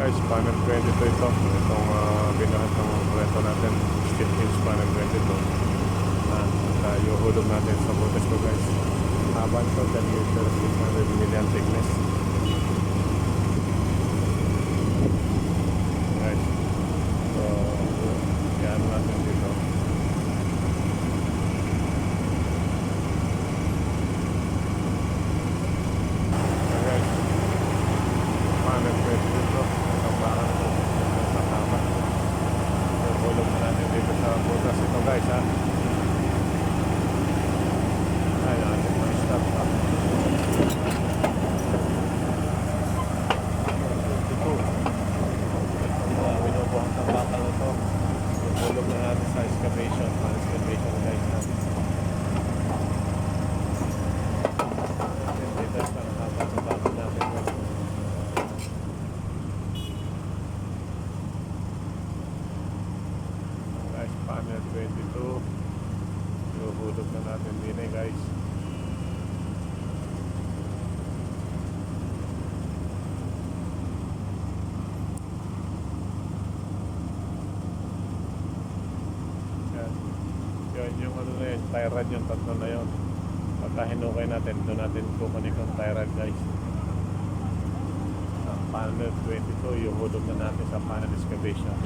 Guys, panel 22 ito. Itong binahat ng kwento natin. Steel hinge panel 22. Tayo hulog natin sa butas ko guys. Haba ito, 10 meters, 600 million thickness. Guys, so yan natin dito. So guys, panel 22 ito. Itong barang ito sa tama. So hulog na natin dito sa butas ito guys ha. Ay, natin ma-stop ha. Binubuhang ng bakal ito. Hulog na natin sa excavation. Excavation guys ha. Dito sa haba sa bakal natin guys. Guys, panel 22. Hulog na natin din eh guys. Yan yung ano na yun, tie rod yung tatlo na yun. Pagka hinukay natin, doon natin kukunik ang tie rod guys. Ang panel 22, yung hulog na natin sa panel excavation.